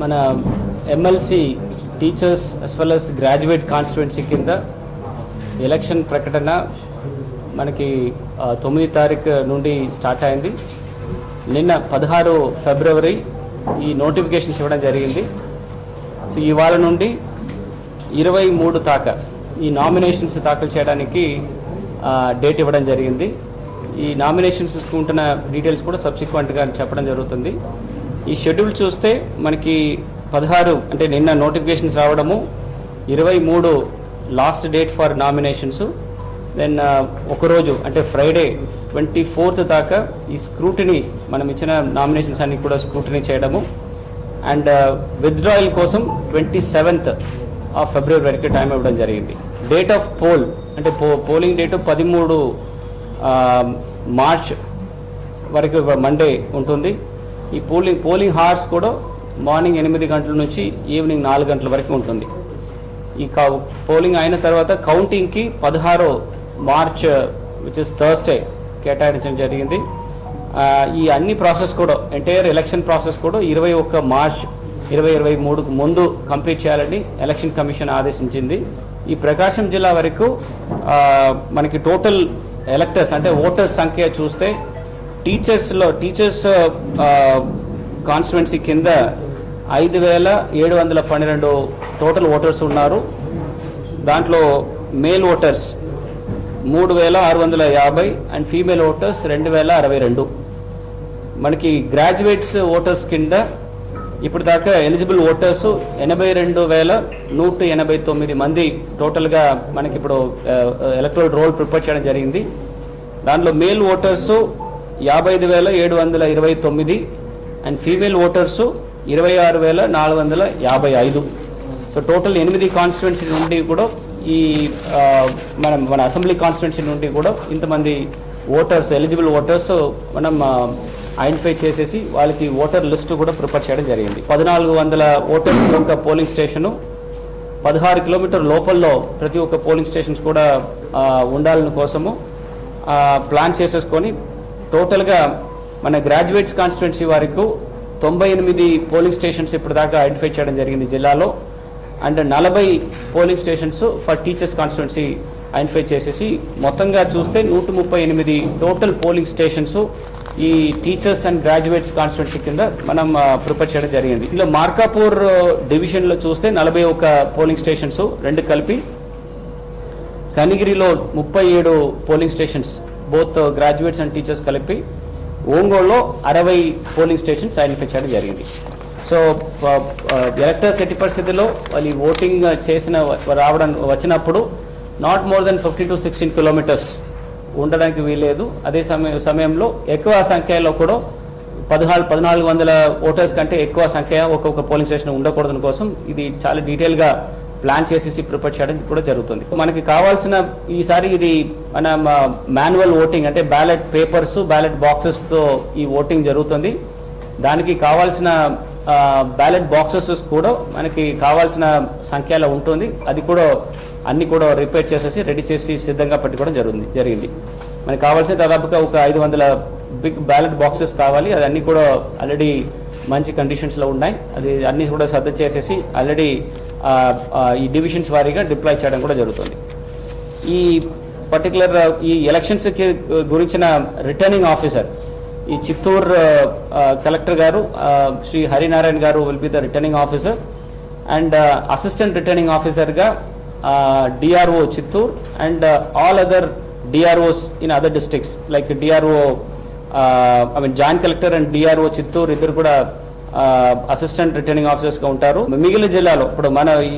మన MLC teachers as well as graduate constituency కింద election ప్రకటన మనకి 9 తారీఖు నుండి స్టార్ట్ అయింది. నిన్న 16 ఫిబ్రవరి ఈ నోటిఫికేషన్స్ ఇవ్వడం జరిగింది. సో ఇవాళ నుండి 23 దాకా ఈ నామినేషన్స్ దాఖలు చేయడానికి డేట్ ఇవ్వడం జరిగింది. ఈ నామినేషన్స్ ఉంటున్న డీటెయిల్స్ కూడా సబ్సిక్వెంట్గా చెప్పడం జరుగుతుంది. ఈ షెడ్యూల్ చూస్తే మనకి 16 అంటే నిన్న నోటిఫికేషన్స్ రావడము, 23 last date for nominations, then ఒకరోజు అంటే ఫ్రైడే 24th దాకా ఈ స్క్రూటినీ మనం ఇచ్చిన నామినేషన్స్ అన్ని కూడా స్క్రూటినీ చేయడము, అండ్ విత్డ్రాయల్ కోసం 27th ఆఫ్ ఫిబ్రవరి వరకు టైం ఇవ్వడం జరిగింది. డేట్ ఆఫ్ పోల్ అంటే పోలింగ్ డేటు 13 మార్చ్ వరకు మండే ఉంటుంది. ఈ పోలింగ్ హార్స్ కూడా మార్నింగ్ 8 గంటల నుంచి ఈవినింగ్ 4 గంటల వరకు ఉంటుంది. ఈ పోలింగ్ అయిన తర్వాత కౌంటింగ్కి 16 మార్చ్ విచ్ ఇస్ థర్స్డే కేటాయించడం జరిగింది. ఈ అన్ని ప్రాసెస్ కూడా ఎంటైర్ ఎలక్షన్ ప్రాసెస్ కూడా 21 మార్చ్ 2023కు ముందు కంప్లీట్ చేయాలని ఎలక్షన్ కమిషన్ ఆదేశించింది. ఈ ప్రకాశం జిల్లా వరకు మనకి టోటల్ ఎలక్టర్స్ అంటే ఓటర్స్ సంఖ్య చూస్తే టీచర్స్ కాన్స్టిట్యుయెన్సీ కింద 5,712 టోటల్ ఓటర్స్ ఉన్నారు. దాంట్లో male voters 3,650 and female voters 2,062. మనకి గ్రాడ్యుయేట్స్ ఓటర్స్ కింద ఇప్పుడు దాకా ఎలిజిబుల్ ఓటర్స్ 82,189 మంది టోటల్గా మనకి ఇప్పుడు ఎలక్టరల్ రోల్ ప్రిపేర్ చేయడం జరిగింది. దాంట్లో male voters 55,729 and female voters 26,455. So total 8 constituency నుండి కూడా ఈ మన అసెంబ్లీ కాన్స్టిట్యుయెన్సీ నుండి కూడా ఇంతమంది ఓటర్స్ ఎలిజిబుల్ ఓటర్స్ మనం ఐడెంటిఫై చేసేసి వాళ్ళకి ఓటర్ లిస్టు కూడా ప్రిపేర్ చేయడం జరిగింది. 1,400 ఓటర్స్ ఒక పోలింగ్ స్టేషను, 16 కిలోమీటర్ లోపల్లో ప్రతి ఒక్క పోలింగ్ స్టేషన్స్ కూడా ఉండాలని కోసము ప్లాన్ చేసేసుకొని టోటల్గా మన గ్రాడ్యుయేట్స్ కాన్స్టిట్యుయెన్సీ వరకు 98 పోలింగ్ స్టేషన్స్ ఇప్పుడు దాకా ఐడెంటిఫై చేయడం జరిగింది జిల్లాలో. And 40 polling stations for teachers constituency identify చేసేసి మొత్తంగా చూస్తే 138 టోటల్ పోలింగ్ స్టేషన్స్ ఈ టీచర్స్ అండ్ గ్రాడ్యుయేట్స్ కాన్స్టిట్యుయెన్సీ కింద మనం ప్రిపేర్ చేయడం జరిగింది. ఇందులో మార్కాపూర్ డివిజన్లో చూస్తే 41 పోలింగ్ స్టేషన్స్ రెండు కలిపి, కనిగిరిలో 37 polling stations both graduates and teachers కలిపి, ఒంగోలులో 60 పోలింగ్ స్టేషన్స్ ఐడెంటిఫై చేయడం జరిగింది. సో ఎలక్టర్స్ ఎట్టి పరిస్థితుల్లో వాళ్ళు ఓటింగ్ వచ్చినప్పుడు not more then 15 to 16 kilometres ఉండడానికి వీలేదు. అదే సమయంలో ఎక్కువ సంఖ్యలో కూడా 1,400 ఓటర్స్ కంటే ఎక్కువ సంఖ్య ఒక్కొక్క పోలింగ్ స్టేషన్ ఉండకూడదని కోసం ఇది చాలా డీటెయిల్గా ప్లాన్ చేసేసి ప్రిపేర్ చేయడం కూడా జరుగుతుంది. మనకి కావాల్సిన ఈసారి ఇది మన మాన్యువల్ ఓటింగ్ అంటే బ్యాలెట్ పేపర్స్ బ్యాలెట్ బాక్సెస్తో ఈ ఓటింగ్ జరుగుతుంది. దానికి కావాల్సిన బ్యాలెట్ బాక్సెస్ కూడా మనకి కావాల్సిన సంఖ్యలో ఉంటుంది. అది కూడా అన్ని కూడా రిపేర్ చేసేసి రెడీ చేసి సిద్ధంగా పెట్టుకోవడం జరిగింది. మనకి కావాల్సిన దాదాపుగా ఒక 500 బిగ్ బ్యాలెట్ బాక్సెస్ కావాలి. అది అన్నీ కూడా ఆల్రెడీ మంచి కండిషన్స్లో ఉన్నాయి. అది అన్నీ కూడా సిద్ధం చేసేసి ఆల్రెడీ ఈ డివిజన్స్ వారీగా డిప్లాయ్ చేయడం కూడా జరుగుతుంది. ఈ పర్టికులర్ ఈ ఎలక్షన్స్కి గురించిన రిటర్నింగ్ ఆఫీసర్ ఈ చిత్తూరు కలెక్టర్ గారు Shri Harinarayana garu will be the returning officer, and assistant returning ఆఫీసర్గా DRO Chittoor and all other DROs in other districts like DRO joint collector and DRO Chittoor ఇద్దరు కూడా అసిస్టెంట్ రిటర్నింగ్ ఆఫీసర్స్గా ఉంటారు. మిగిలిన జిల్లాలో ఇప్పుడు మన ఈ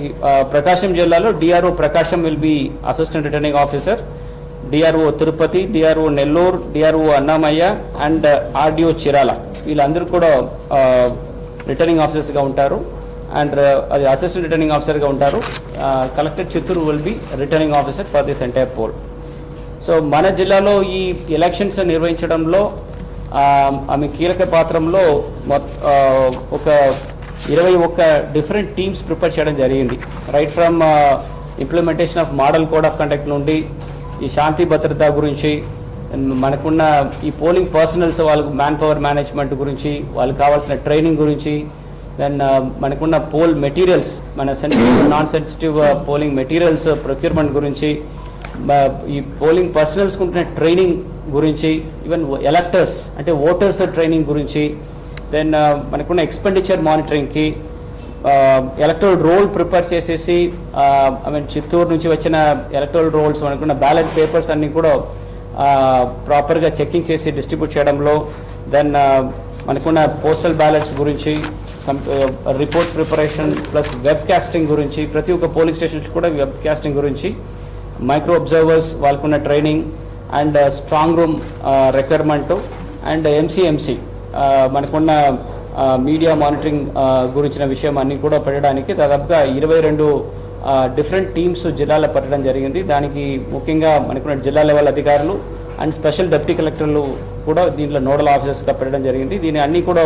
ప్రకాశం జిల్లాలో DRO Prakasam will be assistant returning officer, DRO Tirupati, DRO Nellore, DRO Annamayya and RDO Chirala వీళ్ళందరూ కూడా రిటర్నింగ్ ఆఫీసర్స్గా ఉంటారు. అండ్ అది అసిస్టెంట్ రిటర్నింగ్ ఆఫీసర్గా ఉంటారు. Collector Chittoor will be returning officer for this entire poll. So మన జిల్లాలో ఈ ఎలక్షన్స్ నిర్వహించడంలో ఆమె కీలక పాత్రలో ఒక 21 డిఫరెంట్ టీమ్స్ ప్రిపేర్ చేయడం జరిగింది. Right from implementation of model code of conduct నుండి ఈ శాంతి భద్రత గురించి మనకున్న ఈ పోలింగ్ పర్సనల్స్ వాళ్ళకు మ్యాన్ పవర్ మేనేజ్మెంట్ గురించి వాళ్ళకి కావాల్సిన ట్రైనింగ్ గురించి దెన్ మనకున్న పోల్ మెటీరియల్స్, మన sensitive non sensitive polling materials procurement గురించి, ఈ పోలింగ్ పర్సనల్స్కి ఉంటున్న ట్రైనింగ్ గురించి, ఈవెన్ ఎలక్టర్స్ అంటే ఓటర్స్ ట్రైనింగ్ గురించి, దెన్ మనకున్న ఎక్స్పెండిచర్ మానిటరింగ్కి, ఎలక్టరల్ రోల్ ప్రిపేర్ చేసేసి చిత్తూరు నుంచి వచ్చిన ఎలక్టరల్ రోల్స్ మనకున్న బ్యాలెట్ పేపర్స్ అన్నీ కూడా ప్రాపర్గా చెకింగ్ చేసి డిస్ట్రిబ్యూట్ చేయడంలో, దెన్ మనకున్న పోస్టల్ బ్యాలెట్స్ గురించి, reports preparation plus web casting గురించి, ప్రతి ఒక్క పోలింగ్ స్టేషన్స్ కూడా వెబ్ కాస్టింగ్ గురించి, మైక్రో అబ్జర్వర్స్ వాళ్ళకున్న training and strong room requirement and MCMC మనకున్న మీడియా మానిటరింగ్ గురించిన విషయం అన్నీ కూడా పెట్టడానికి దాదాపుగా 22 డిఫరెంట్ టీమ్స్ జిల్లాలో పెట్టడం జరిగింది. దానికి ముఖ్యంగా మనకున్న జిల్లా లెవెల్ అధికారులు అండ్ స్పెషల్ డిప్యూటీ కలెక్టర్లు కూడా దీంట్లో నోడల్ ఆఫీసర్స్గా పెట్టడం జరిగింది. దీన్ని అన్నీ కూడా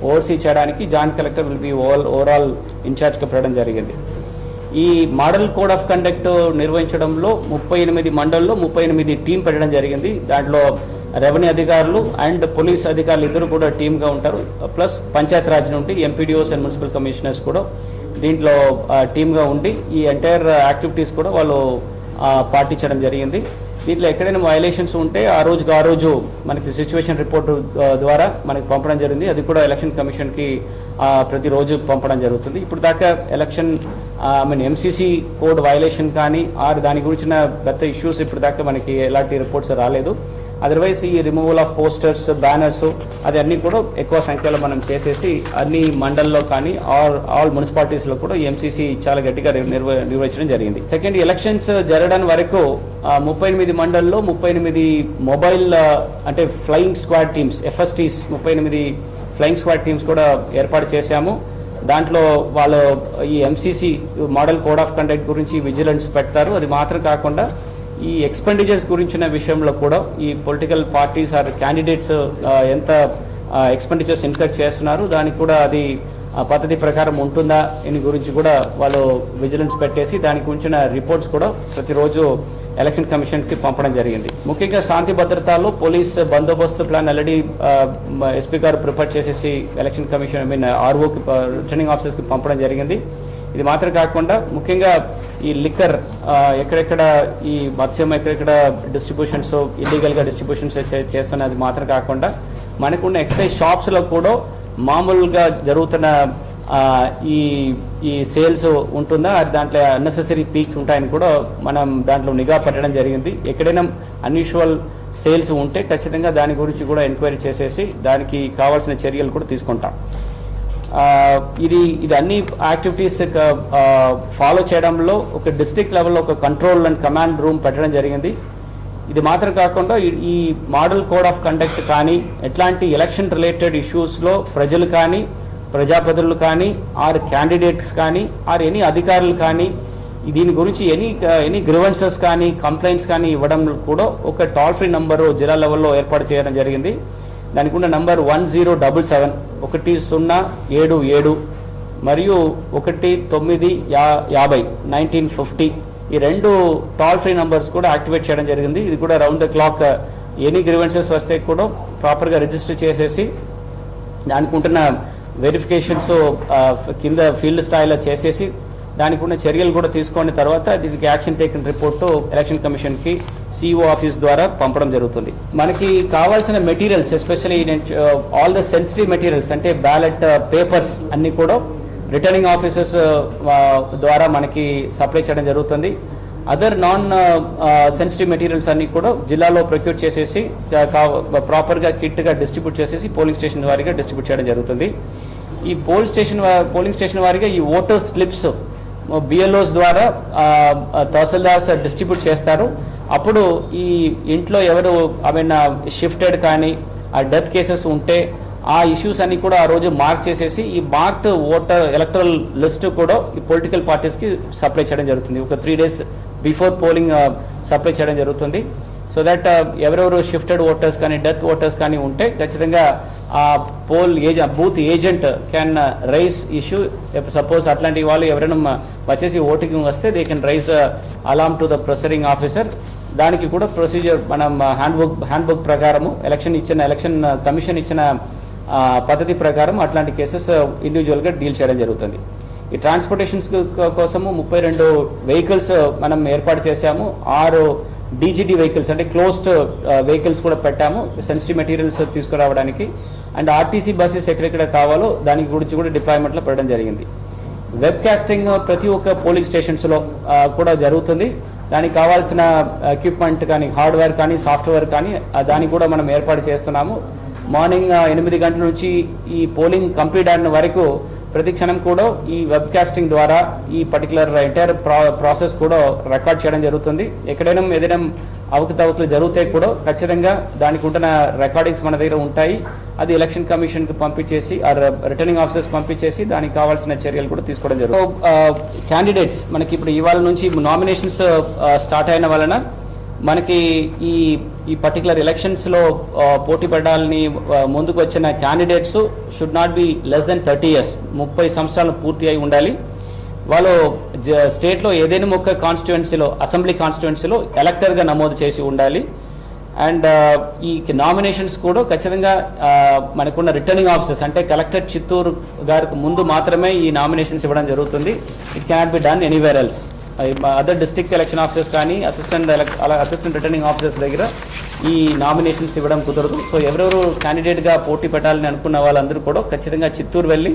ఓవర్సీ చేయడానికి joint collector will be overall ఇన్ఛార్జ్గా పెట్టడం జరిగింది. ఈ మోడల్ కోడ్ ఆఫ్ కండక్ట్ నిర్వహించడంలో 38 మండల్లో 38 టీం పెట్టడం జరిగింది. దాంట్లో రెవెన్యూ అధికారులు అండ్ పోలీస్ అధికారులు ఇద్దరు కూడా టీమ్గా ఉంటారు. ప్లస్ పంచాయతీరాజ్ నుండి ఎంపీడీఓస్ అండ్ మున్సిపల్ కమిషనర్స్ కూడా దీంట్లో టీమ్గా ఉండి ఈ ఎంటైర్ యాక్టివిటీస్ కూడా వాళ్ళు పాటించడం జరిగింది. దీంట్లో ఎక్కడైనా వైలేషన్స్ ఉంటే ఆ రోజు మనకి సిచ్యువేషన్ రిపోర్ట్ ద్వారా మనకి పంపడం జరిగింది. అది కూడా ఎలక్షన్ కమిషన్కి ప్రతిరోజు పంపడం జరుగుతుంది. ఇప్పుడు దాకా ఎలక్షన్ ఎంసీసీ కోడ్ వైలేషన్ కానీ దాని గురించిన పెద్ద ఇష్యూస్ ఇప్పుడు దాకా మనకి ఎలాంటి రిపోర్ట్స్ రాలేదు. అదర్వైజ్ ఈ రిమూవల్ ఆఫ్ పోస్టర్స్, బ్యానర్స్ అది అన్నీ కూడా ఎక్కువ సంఖ్యలో మనం చేసేసి అన్ని మండల్లో కానీ ఆల్ మున్సిపాలిటీస్లో కూడా ఎంసీసీ చాలా గట్టిగా నిర్వహించడం జరిగింది. సెకండ్, ఎలక్షన్స్ జరగడం వరకు 38 మండల్లో 38 మొబైల్ అంటే flying squad teams, FSTs 38 flying squad teams కూడా ఏర్పాటు చేశాము. దాంట్లో వాళ్ళు ఈ MCC model code of conduct గురించి విజిలెన్స్ పెడతారు. అది మాత్రం కాకుండా ఈ ఎక్స్పెండిచర్స్ గురించిన విషయంలో కూడా ఈ పొలిటికల్ పార్టీస్ ఆర్ క్యాండిడేట్స్ ఎంత ఎక్స్పెండిచర్స్ ఇన్కర్ చేస్తున్నారు, దానికి కూడా అది పద్ధతి ప్రకారం ఉంటుందా దీని గురించి కూడా వాళ్ళు విజిలెన్స్ పెట్టేసి దానికి గురించిన రిపోర్ట్స్ కూడా ప్రతిరోజు ఎలక్షన్ కమిషన్కి పంపడం జరిగింది. ముఖ్యంగా శాంతి భద్రతలో పోలీస్ బందోబస్తు ప్లాన్ ఆల్రెడీ ఎస్పీ గారు ప్రిపేర్ చేసేసి ఎలక్షన్ కమిషన్ ఆర్ఓకి రిటర్నింగ్ ఆఫీసర్స్కి పంపడం జరిగింది. ఇది మాత్రం కాకుండా ముఖ్యంగా ఈ లిక్కర్ ఎక్కడెక్కడ ఈ మత్స్యం ఎక్కడెక్కడ డిస్ట్రిబ్యూషన్స్ ఇల్లీగల్గా డిస్ట్రిబ్యూషన్స్ చేస్తున్నది మాత్రం కాకుండా మనకున్న ఎక్సైజ్ షాప్స్లో కూడా మామూలుగా జరుగుతున్న ఈ సేల్స్ ఉంటుందా, దాంట్లో అన్నెసెసరీ పీక్స్ ఉంటాయని కూడా మనం దాంట్లో నిఘా పెట్టడం జరిగింది. ఎక్కడైనా అన్యూజువల్ సేల్స్ ఉంటే ఖచ్చితంగా దాని గురించి కూడా ఎంక్వైరీ చేసేసి దానికి కావాల్సిన చర్యలు కూడా తీసుకుంటాం. ఇది అన్ని యాక్టివిటీస్ ఫాలో చేయడంలో ఒక డిస్ట్రిక్ట్ లెవెల్లో ఒక కంట్రోల్ అండ్ కమాండ్ రూమ్ పెట్టడం జరిగింది. ఇది మాత్రం కాకుండా ఈ మోడల్ కోడ్ ఆఫ్ కండక్ట్ కానీ ఎట్లాంటి ఎలక్షన్ రిలేటెడ్ ఇష్యూస్లో ప్రజలు కానీ ప్రజాప్రతినిధులు కానీ ఆర్ క్యాండిడేట్స్ కానీ ఆర్ ఎనీ అధికారులు కానీ దీని గురించి ఎనీ గ్రివెన్సెస్ కానీ కంప్లైంట్స్ కానీ ఇవ్వడం కూడా ఒక టోల్ ఫ్రీ నంబరు జిల్లా లెవెల్లో ఏర్పాటు చేయడం జరిగింది. దానికి ఉన్న నంబర్ 1077 1077 మరియు 1950 1950 ఈ 2 టోల్ ఫ్రీ నంబర్స్ కూడా యాక్టివేట్ చేయడం జరిగింది. ఇది కూడా round the clock any grievances వస్తే కూడా ప్రాపర్గా రిజిస్టర్ చేసేసి దానికి ఉంటున్న వెరిఫికేషన్స్ కింద ఫీల్డ్ స్థాయిలో చేసేసి దానికి ఉన్న చర్యలు కూడా తీసుకున్న తర్వాత దీనికి యాక్షన్ టేకన్ రిపోర్టు ఎలక్షన్ కమిషన్కి సిఇఓ ఆఫీస్ ద్వారా పంపడం జరుగుతుంది. మనకి కావాల్సిన materials especially all the sensitive materials అంటే బ్యాలెట్ పేపర్స్ అన్నీ కూడా రిటర్నింగ్ ఆఫీసర్స్ ద్వారా మనకి సప్లై చేయడం జరుగుతుంది. అదర్ నాన్ సెన్సిటివ్ మెటీరియల్స్ అన్నీ కూడా జిల్లాలో ప్రొక్యూర్ చేసేసి ప్రాపర్గా కిట్గా డిస్ట్రిబ్యూట్ చేసేసి పోలింగ్ స్టేషన్ వారీగా డిస్ట్రిబ్యూట్ చేయడం జరుగుతుంది. ఈ పోలింగ్ స్టేషన్ వారీగా ఈ ఓటర్ స్లిప్స్ బిఎల్ఓస్ ద్వారా తహసీల్దార్స్ డిస్ట్రిబ్యూట్ చేస్తారు. అప్పుడు ఈ ఇంట్లో ఎవరు షిఫ్టెడ్ కానీ ఆ డెత్ కేసెస్ ఉంటే ఆ ఇష్యూస్ అన్ని కూడా ఆ రోజు మార్క్ చేసేసి ఈ మార్క్డ్ ఓటర్ ఎలక్టరల్ లిస్ట్ కూడా ఈ పొలిటికల్ పార్టీస్కి సప్లై చేయడం జరుగుతుంది. ఒక 3 days బిఫోర్ పోలింగ్ సప్లై చేయడం జరుగుతుంది. సో దట్ ఎవరెవరు షిఫ్టెడ్ ఓటర్స్ కానీ డెత్ ఓటర్స్ కానీ ఉంటే ఖచ్చితంగా ఆ booth agent can raise issue. Suppose అట్లాంటి వాళ్ళు ఎవరైనా వచ్చేసి ఓటింగ్ వస్తే they can raise the alarm to the proceeding officer. దానికి కూడా ప్రొసీజర్ మనం హ్యాండ్ బుక్ ప్రకారము ఎలక్షన్ కమిషన్ ఇచ్చిన పద్ధతి ప్రకారం అట్లాంటి కేసెస్ ఇండివిజువల్గా డీల్ చేయడం జరుగుతుంది. ఈ ట్రాన్స్పోర్టేషన్స్ కోసము 32 వెహికల్స్ మనం ఏర్పాటు చేశాము. 6 డీజీటీ వెహికల్స్ అంటే క్లోజ్డ్ వెహికల్స్ కూడా పెట్టాము సెన్సిటివ్ మెటీరియల్స్ తీసుకురావడానికి. అండ్ ఆర్టీసీ బస్సెస్ ఎక్కడెక్కడ కావాలో దానికి గురించి కూడా డిప్లాయ్మెంట్లో పెట్టడం జరిగింది. వెబ్ కాస్టింగ్ ప్రతి ఒక్క పోలింగ్ స్టేషన్స్లో కూడా జరుగుతుంది. దానికి కావాల్సిన ఎక్విప్మెంట్ కానీ హార్డ్వేర్ కానీ సాఫ్ట్వేర్ కానీ దానికి కూడా మనం ఏర్పాటు చేస్తున్నాము. మార్నింగ్ 8 గంటల నుంచి ఈ పోలింగ్ కంప్లీట్ అయిన వరకు ప్రతి క్షణం కూడా ఈ వెబ్ కాస్టింగ్ ద్వారా ఈ పర్టికులర్ ఎంటైర్ ప్రాసెస్ కూడా రికార్డ్ చేయడం జరుగుతుంది. ఎక్కడైనా ఏదైనా అవకతవకలు జరిగితే కూడా ఖచ్చితంగా దానికి ఉంటున్న రికార్డింగ్స్ మన దగ్గర ఉంటాయి. అది ఎలక్షన్ కమిషన్కి పంపించేసి రిటర్నింగ్ ఆఫీసర్స్ పంపించేసి దానికి కావాల్సిన చర్యలు కూడా తీసుకోవడం జరుగుతుంది. క్యాండిడేట్స్ మనకి ఇప్పుడు ఇవాళ నుంచి నామినేషన్స్ స్టార్ట్ అయిన వలన మనకి ఈ పర్టికులర్ ఎలక్షన్స్లో పోటీ పడాలని ముందుకు వచ్చిన candidates should not be less than 30 years 30 సంవత్సరాలు పూర్తి అయి ఉండాలి. వాళ్ళు స్టేట్లో ఏదైనా ఒక కాన్స్టిట్యుయెన్సీలో అసెంబ్లీ కాన్స్టిట్యుయెన్సీలో ఎలక్టర్గా నమోదు చేసి ఉండాలి. అండ్ ఈ నామినేషన్స్ కూడా ఖచ్చితంగా మనకున్న రిటర్నింగ్ ఆఫీసర్స్ అంటే కలెక్టర్ చిత్తూరు గారికి ముందు మాత్రమే ఈ నామినేషన్స్ ఇవ్వడం జరుగుతుంది. It క్యానాట్ be done anywhere else. Other district election officers కానీ అసిస్టెంట్ రిటర్నింగ్ ఆఫీసర్స్ దగ్గర ఈ నామినేషన్స్ ఇవ్వడం కుదరదు. సో ఎవరెవరు క్యాండిడేట్గా పోటీ పెట్టాలని అనుకున్న వాళ్ళందరూ కూడా ఖచ్చితంగా చిత్తూరు వెళ్ళి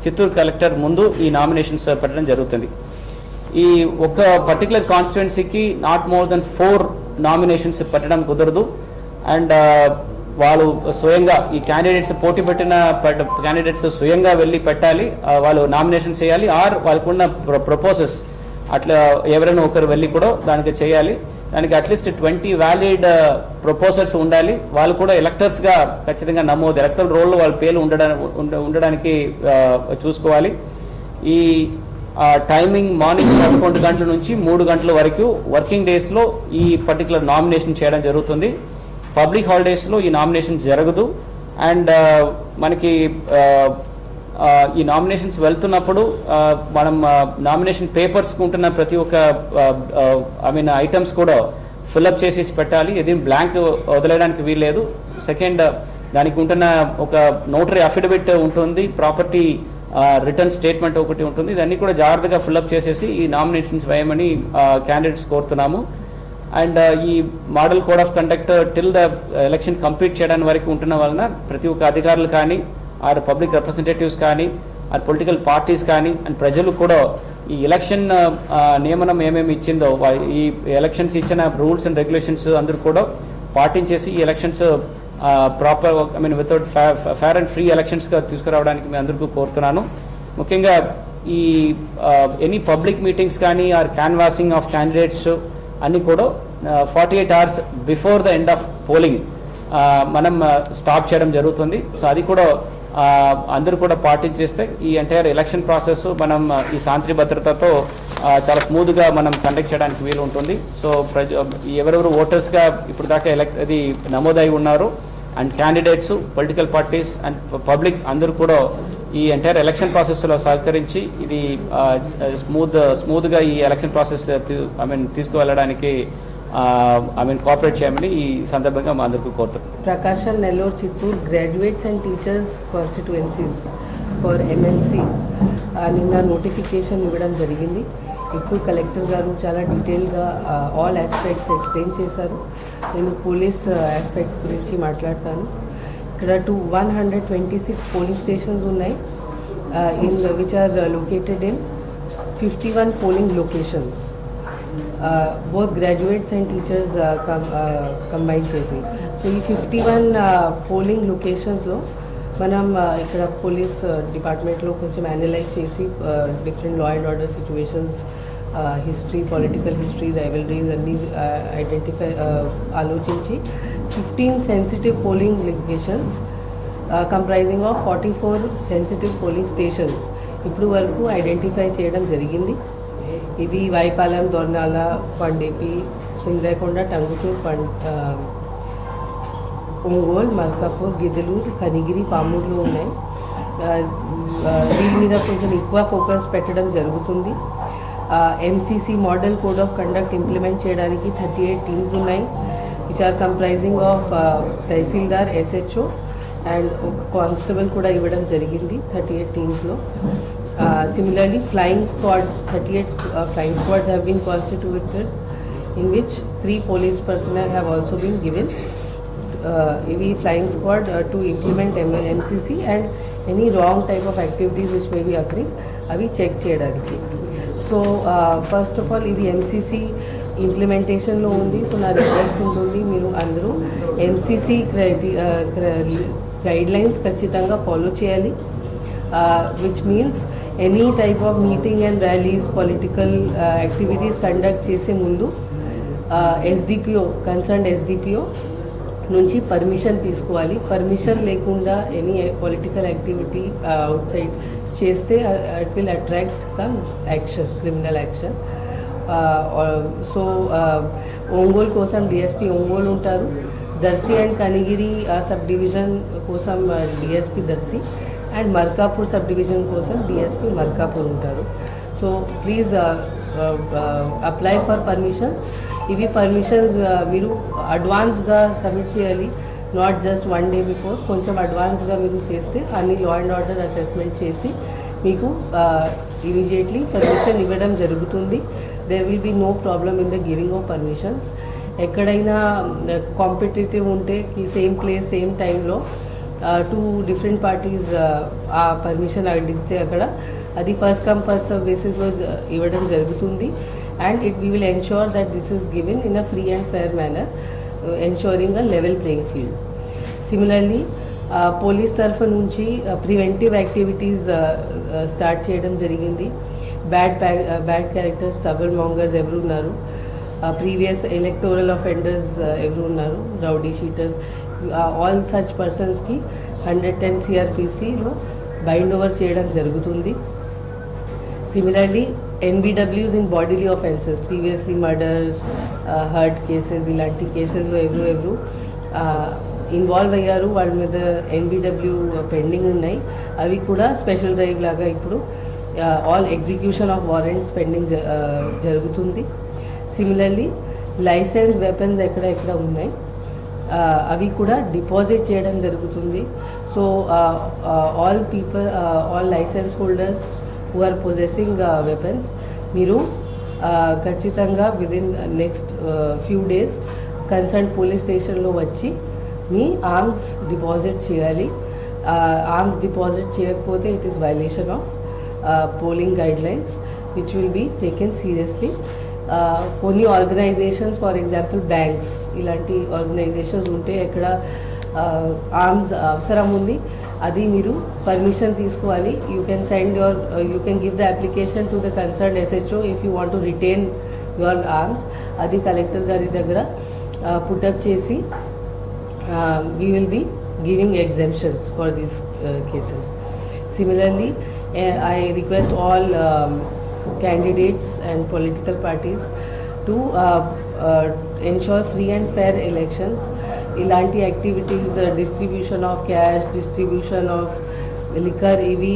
చిత్తూరు కలెక్టర్ ముందు ఈ నామినేషన్స్ పెట్టడం జరుగుతుంది. ఈ ఒక పర్టికులర్ కాన్స్టిట్యుయెన్సీకి నాట్ మోర్ దెన్ 4 నామినేషన్స్ పెట్టడం కుదరదు. అండ్ వాళ్ళు స్వయంగా ఈ క్యాండిడేట్స్ పోటీ పెట్టిన క్యాండిడేట్స్ స్వయంగా వెళ్ళి పెట్టాలి. వాళ్ళు నామినేషన్ చేయాలి ఆర్ వాళ్ళకున్న ప్రపోజల్స్ అట్లా ఎవరైనా ఒకరు వెళ్ళి కూడా దానికి చేయాలి. దానికి అట్లీస్ట్ 20 వ్యాలిడ్ ప్రపోజల్స్ ఉండాలి. వాళ్ళు కూడా ఎలక్టర్స్గా ఖచ్చితంగా నమోదు ఎలక్టరల్ రోల్లో వాళ్ళ పేర్లు ఉండడానికి చూసుకోవాలి. ఈ టైమింగ్ మార్నింగ్ 11 గంటల నుంచి 3 గంటల వరకు వర్కింగ్ డేస్లో ఈ పర్టికులర్ నామినేషన్ చేయడం జరుగుతుంది. పబ్లిక్ హాలిడేస్లో ఈ నామినేషన్ జరగదు. అండ్ మనకి ఈ నామినేషన్స్ వెళ్తున్నప్పుడు మనం నామినేషన్ పేపర్స్కి ఉంటున్న ప్రతి ఒక్క ఐటమ్స్ కూడా ఫిల్అప్ చేసి పెట్టాలి. ఇది బ్లాంక్ వదిలేయడానికి వీల్లేదు. సెకండ్ దానికి ఉంటున్న ఒక నోటరీ అఫిడవిట్ ఉంటుంది, ప్రాపర్టీ రిటర్న్ స్టేట్మెంట్ ఒకటి ఉంటుంది. ఇదన్నీ కూడా జాగ్రత్తగా ఫిల్అప్ చేసేసి ఈ నామినేషన్స్ వేయమని క్యాండిడేట్స్ కోరుతున్నాము. అండ్ ఈ model code of conduct till the election complete చేయడానికి వరకు ఉంటున్న వలన ప్రతి ఒక్క అధికారులు కానీ ఆర్ పబ్లిక్ రిప్రజెంటేటివ్స్ కానీ ఆర్ పొలిటికల్ పార్టీస్ కానీ అండ్ ప్రజలు కూడా ఈ ఎలక్షన్ నియమనం ఏమేమి ఇచ్చిందో ఈ ఎలక్షన్స్ ఇచ్చిన రూల్స్ అండ్ రెగ్యులేషన్స్ అందరూ కూడా పాటించేసి ఈ elections proper without fair and free ఎలక్షన్స్గా తీసుకురావడానికి మీ అందరికీ కోరుతున్నాను. ముఖ్యంగా ఈ ఎనీ పబ్లిక్ మీటింగ్స్ కానీ ఆర్ క్యాన్వాసింగ్ ఆఫ్ క్యాండిడేట్స్ అన్నీ కూడా 48 hours before the end of polling మనం స్టాప్ చేయడం జరుగుతుంది. సో అది కూడా అందరూ కూడా పాటించేస్తే ఈ ఎంటైర్ ఎలక్షన్ ప్రాసెస్ మనం ఈ శాంతి భద్రతతో చాలా స్మూత్గా మనం కండక్ట్ చేయడానికి వీలు ఉంటుంది. సో ఎవరెవరు ఓటర్స్గా ఇప్పుడు దాకా అది నమోదై ఉన్నారు and candidates political parties and public అందరూ కూడా ఈ ఎంటైర్ ఎలక్షన్ ప్రాసెస్లో సహకరించి ఇది స్మూత్గా ఈ ఎలక్షన్ ప్రాసెస్ తీసుకువెళ్ళడానికి కోఆపరేట్ చేయమని ఈ సందర్భంగా మా అందరికీ కోరుతున్నాం. Prakasam Nellore Chittoor graduates and teachers constituencies for MLC నిన్న నోటిఫికేషన్ ఇవ్వడం జరిగింది. ఇప్పుడు కలెక్టర్ గారు చాలా డీటెయిల్గా ఆల్ ఆస్పెక్ట్స్ ఎక్స్ప్లెయిన్ చేశారు. నేను పోలీస్ ఆస్పెక్ట్స్ గురించి మాట్లాడతాను. ఇక్కడ 126 పోలింగ్ స్టేషన్స్ ఉన్నాయి which are located in 51 polling locations. both graduates and teachers combined చేసి. సో ఈ 51 పోలింగ్ లొకేషన్స్లో మనం ఇక్కడ పోలీస్ డిపార్ట్మెంట్లో కొంచెం అనలైజ్ చేసి different law and order situations, history, political history, rivalries అన్నీ ఐడెంటిఫై ఆలోచించి 15 sensitive polling locations comprising of 44 sensitive polling stations ఇప్పుడు వరకు ఐడెంటిఫై చేయడం జరిగింది. ఇవి వైపాలెం, దొర్నాల, పండేపి, సింగరేకొండ, టంగుటూరు, ఒంగోలు, మల్కాపూర్, గిద్దలూరు, కనిగిరి, పామూరులో ఉన్నాయి. వీటి మీద కొంచెం ఎక్కువ ఫోకస్ పెట్టడం జరుగుతుంది. MCC model code of conduct implement చేయడానికి 38 టీమ్స్ ఉన్నాయి which are comprising of tahsildar, SHO and ఒక కానిస్టేబుల్ కూడా ఇవ్వడం జరిగింది 38 టీమ్స్లో. Similarly flying squads 38 flying squads have been constituted, in which 3 police personnel have also been given. EV flying squad to implement MCC and any wrong type of activities which may be occurring, avi check cheyadaniki. So first of all, ఇది MCC ఇంప్లిమెంటేషన్లో ఉంది. So నా request ఉంటుంది, మీరు అందరూ MCC guidelines ఖచ్చితంగా follow చేయాలి. Which means any type of meeting and rallies, political activities conduct చేసే ముందు SDPO కన్సర్న్ SDPO నుంచి పర్మిషన్ తీసుకోవాలి. పర్మిషన్ లేకుండా any political activity outside చేస్తే it will attract some action, criminal action. So Ongole కోసం DSP Ongole ఉంటారు. Darsi and Kanigiri sub division కోసం DSP Darsi and Malkapur sub division కోసం DSP మల్కాపూర్ ఉంటారు. So please apply for permissions. ఇవి పర్మిషన్స్ మీరు అడ్వాన్స్గా సబ్మిట్ చేయాలి, నాట్ జస్ట్ 1 day బిఫోర్. కొంచెం అడ్వాన్స్గా మీరు చేస్తే అన్ని లా అండ్ ఆర్డర్ అసెస్మెంట్ చేసి మీకు ఇమీడియట్లీ పర్మిషన్ ఇవ్వడం జరుగుతుంది. There will be no problem in the giving of permissions. ఎక్కడైనా కాంపిటేటివ్ ఉంటే సేమ్ ప్లేస్ సేమ్ టైంలో 2 different పార్టీస్ ఆ పర్మిషన్ అడిగితే అక్కడ అది ఫస్ట్ కమ్ ఫస్ట్ సర్వ్ బేసిస్లో ఇవ్వడం జరుగుతుంది. And we will ensure that this is given in a free and fair manner, ensuring a level playing field. Similarly, police తరఫు నుంచి ప్రివెంటివ్ యాక్టివిటీస్ స్టార్ట్ చేయడం జరిగింది. బ్యాడ్ క్యారెక్టర్స్, ట్రబుల్ మాంగర్స్ ఎవరు ఉన్నారు, previous electoral offenders ఎవరు ఉన్నారు, rowdy sheeters, all such పర్సన్స్కి 110 CRPCలో bind over చేయడం జరుగుతుంది. Similarly NBWs in bodily offences, previously murder, hurt cases, ఇలాంటి కేసెస్లో ఎవరు ఇన్వాల్వ్ అయ్యారు, వాళ్ళ మీద NBW పెండింగ్ ఉన్నాయి, అవి కూడా స్పెషల్ డ్రైవ్ లాగా ఇప్పుడు all execution of warrants pending జరుగుతుంది. సిమిలర్లీ లైసెన్స్ వెపన్స్ ఎక్కడ ఉన్నాయి అవి కూడా డిపాజిట్ చేయడం జరుగుతుంది. So all people, all licence holders who are possessing weapons, మీరు ఖచ్చితంగా within next few days concern police స్టేషన్లో వచ్చి మీ ఆర్మ్స్ డిపాజిట్ చేయాలి. ఆర్మ్స్ డిపాజిట్ చేయకపోతే it is violation of polling guidelines which will be taken seriously. కొన్ని organisations, for example banks, ఇలాంటి organisations ఉంటే ఎక్కడ ఆర్మ్స్ అవసరం ఉంది, అది మీరు పర్మిషన్ తీసుకోవాలి. You can send you can give the application to the concern SHO if you want to retain your arms. అది కలెక్టర్ గారి దగ్గర పుటప్ చేసి we will be giving exemptions for these cases. Similarly I request all candidates and political parties to ensure free and fair elections. ఇలాంటి activities, distribution of cash, distribution of liquor, ఇవి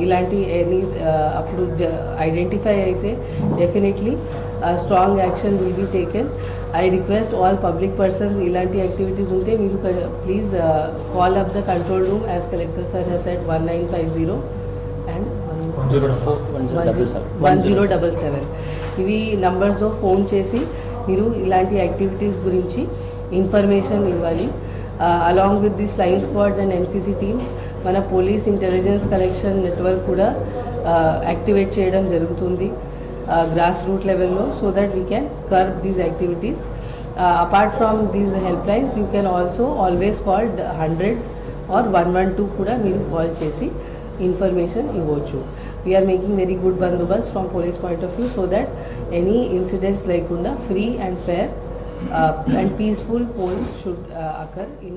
ఇలాంటి any అప్పుడు identify అయితే definitely strong action will be taken. I request all public persons, ఇలాంటి activities ఉంటే మీరు please call up the control room as collector sir he's said 1950 and 1077. ఇవి నంబర్స్లో phone చేసి మీరు ఇలాంటి యాక్టివిటీస్ గురించి ఇన్ఫర్మేషన్ ఇవ్వాలి. Along with this flying squads and MCC teams మన పోలీస్ ఇంటెలిజెన్స్ కలెక్షన్ నెట్వర్క్ కూడా యాక్టివేట్ చేయడం జరుగుతుంది గ్రాస్ రూట్ లెవెల్లో, so that we can curb these activities. Apart from these help lines you can also always call 100 or 112 కూడా మీరు call చేసి information ఇవ్వచ్చు. We are making very good bandobast from police point of view, so that any incidents లేకుండా free and fair and peaceful poll should occur in